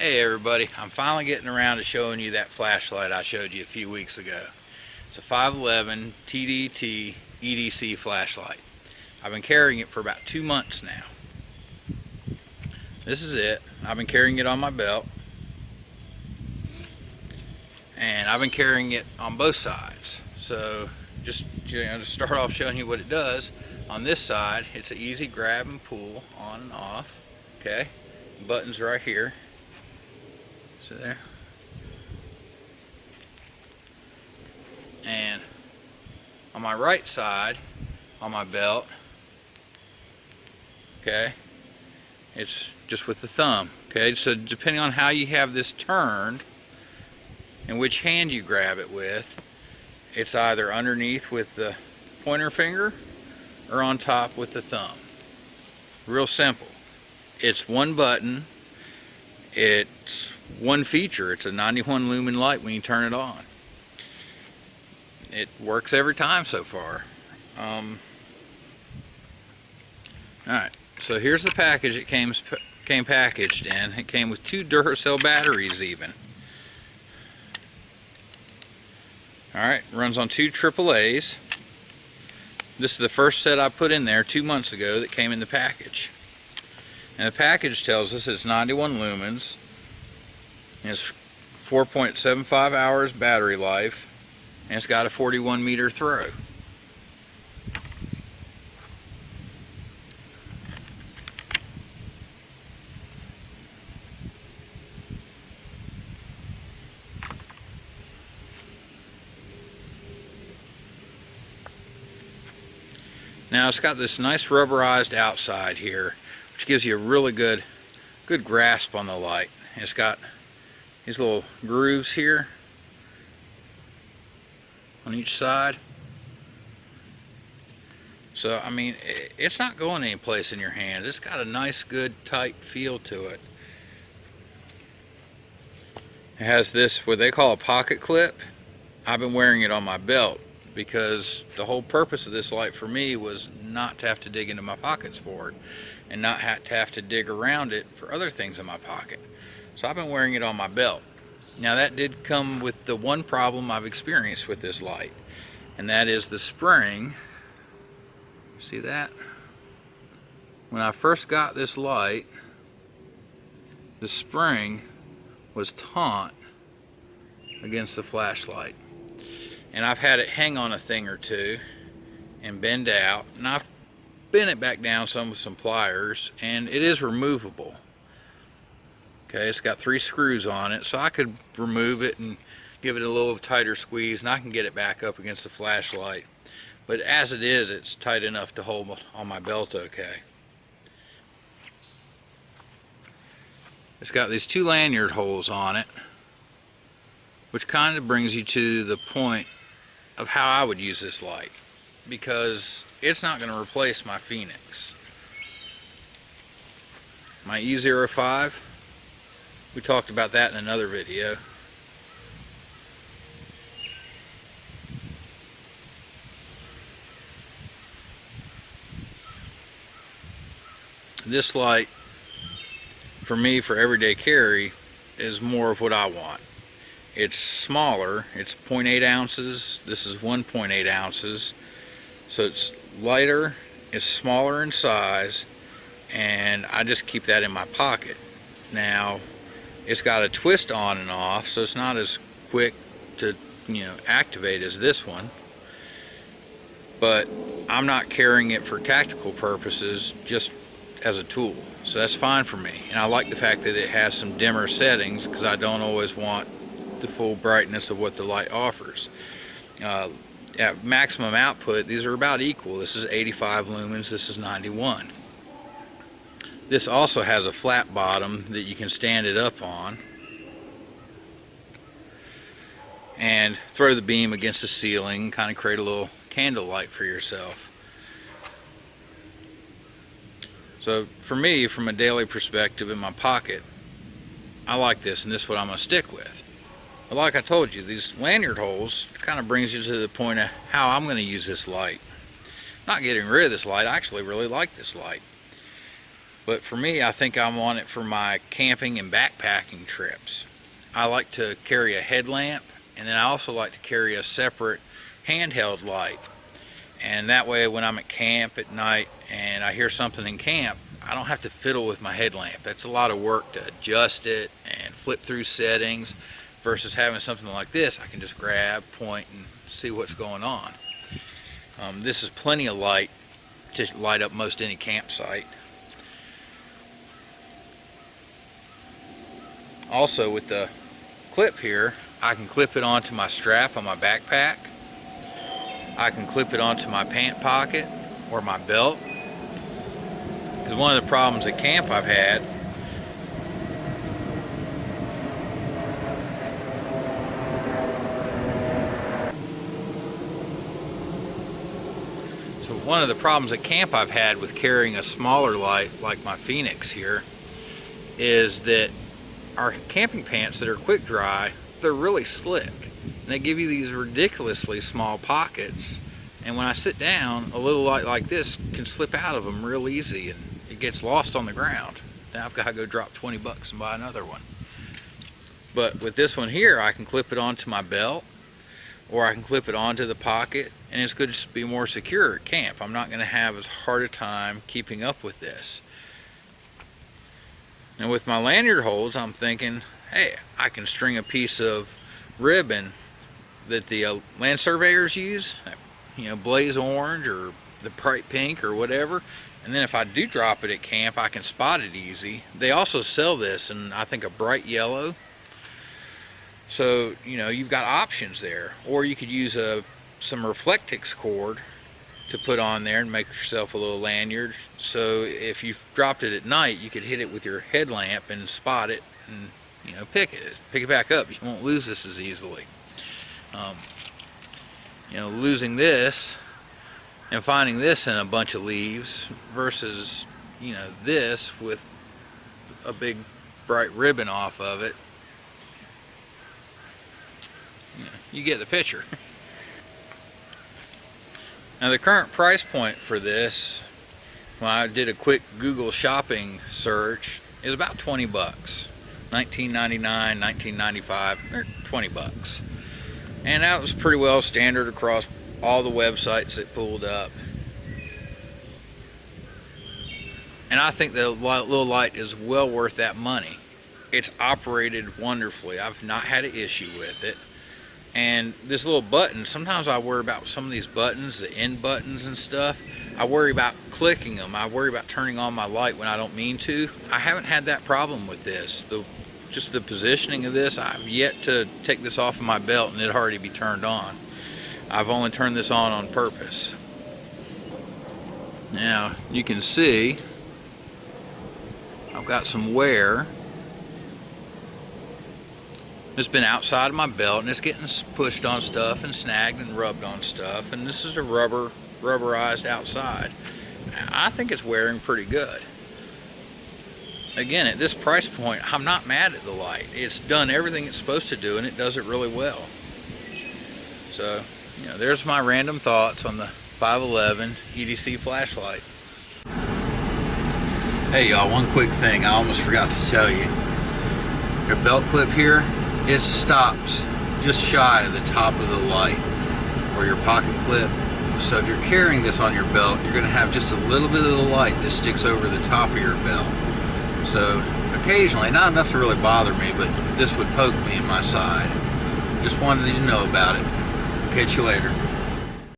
Hey everybody, I'm finally getting around to showing you that flashlight I showed you a few weeks ago. It's a 511 TPT EDC flashlight. I've been carrying it for about 2 months now. This is it. I've been carrying it on my belt. And I've been carrying it on both sides. So just to start off showing you what it does, on this side it's an easy grab and pull on and off. Okay, the button's right here. So there. And on my right side, on my belt, okay, it's just with the thumb. Okay, so depending on how you have this turned and which hand you grab it with, it's either underneath with the pointer finger or on top with the thumb. Real simple. It's one button. It's one feature. It's a 91 lumen light when you turn it on. It works every time so far. Alright, so here's the package it came packaged in. It came with 2 Duracell batteries even. Alright, runs on 2 AAAs. This is the first set I put in there 2 months ago that came in the package. And the package tells us it's 91 lumens, and it's 4.75 hours battery life, and it's got a 41 meter throw. Now it's got this nice rubberized outside here, which gives you a really good grasp on the light. It's got these little grooves here on each side. So I mean, it's not going any place in your hand. It's got a nice, good, tight feel to it. It has this, what they call a pocket clip. I've been wearing it on my belt because the whole purpose of this light for me was not to have to dig into my pockets for it and not to have to dig around it for other things in my pocket. So I've been wearing it on my belt. Now that did come with the one problem I've experienced with this light, and that is the spring. See that? When I first got this light, the spring was taut against the flashlight. And I've had it hang on a thing or two and bend out, and I've bent it back down some with some pliers, and it is removable. Okay, it's got 3 screws on it, so I could remove it and give it a little tighter squeeze, and I can get it back up against the flashlight. But as it is, it's tight enough to hold on my belt okay. It's got these 2 lanyard holes on it, which kind of brings you to the point of how I would use this light, because it's not going to replace my Phoenix. My E05, we talked about that in another video. This light, for me, for everyday carry, is more of what I want. It's smaller, it's 0.8 ounces, this is 1.8 ounces, so it's lighter, it's smaller in size, and I just keep that in my pocket. Now, it's got a twist on and off, so it's not as quick to, activate as this one, but I'm not carrying it for tactical purposes, just as a tool, so that's fine for me. And I like the fact that it has some dimmer settings, because I don't always want the full brightness of what the light offers. At maximum output, these are about equal. This is 85 lumens, this is 91. This also has a flat bottom that you can stand it up on and throw the beam against the ceiling, kind of create a little candle light for yourself. So for me, from a daily perspective in my pocket, I like this, and this is what I'm going to stick with. But like I told you, these lanyard holes kind of brings you to the point of how I'm going to use this light. Not getting rid of this light, I actually really like this light. But for me, I think I want it for my camping and backpacking trips. I like to carry a headlamp, and then I also like to carry a separate handheld light. And that way when I'm at camp at night and I hear something in camp, I don't have to fiddle with my headlamp. That's a lot of work to adjust it and flip through settings, versus having something like this. I can just grab, point, and see what's going on. This is plenty of light to light up most any campsite. Also, with the clip here, I can clip it onto my strap on my backpack. I can clip it onto my pant pocket or my belt. Because one of the problems at camp I've had with carrying a smaller light like my Phoenix here is that our camping pants that are quick dry, they're really slick. And they give you these ridiculously small pockets. And when I sit down, a little light like this can slip out of them real easy and it gets lost on the ground. Now I've got to go drop 20 bucks and buy another one. But with this one here, I can clip it onto my belt, or I can clip it onto the pocket, and it's going to be more secure at camp. I'm not going to have as hard a time keeping up with this. And with my lanyard holds, I'm thinking, hey, I can string a piece of ribbon that the land surveyors use, you know, blaze orange or the bright pink or whatever, and then if I do drop it at camp, I can spot it easy. They also sell this in, I think, a bright yellow. So, you know, you've got options there. Or you could use some Reflectix cord to put on there and make yourself a little lanyard. So if you've dropped it at night, you could hit it with your headlamp and spot it and, you know, pick it back up. You won't lose this as easily. You know, losing this and finding this in a bunch of leaves versus, you know, this with a big bright ribbon off of it, you know, you get the picture. Now the current price point for this, when I did a quick Google shopping search, is about 20 bucks. $19.99, $19.95, or 20 bucks. And that was pretty well standard across all the websites that pulled up. And I think the little light is well worth that money. It's operated wonderfully. I've not had an issue with it. And this little button, sometimes I worry about some of these buttons, the end buttons and stuff. I worry about clicking them. I worry about turning on my light when I don't mean to. I haven't had that problem with this. Just the positioning of this, I've yet to take this off of my belt and it'd already be turned on. I've only turned this on purpose. Now you can see I've got some wear. It's been outside of my belt and it's getting pushed on stuff and snagged and rubbed on stuff, and this is a rubberized outside. I think it's wearing pretty good. Again, at this price point, I'm not mad at the light. It's done everything it's supposed to do and it does it really well. So, you know, there's my random thoughts on the 511 EDC flashlight. Hey y'all, one quick thing I almost forgot to tell you. Your belt clip here, it stops just shy of the top of the light, or your pocket clip. So if you're carrying this on your belt, you're going to have just a little bit of the light that sticks over the top of your belt. So occasionally, not enough to really bother me, but this would poke me in my side. Just wanted you to know about it. Catch you later.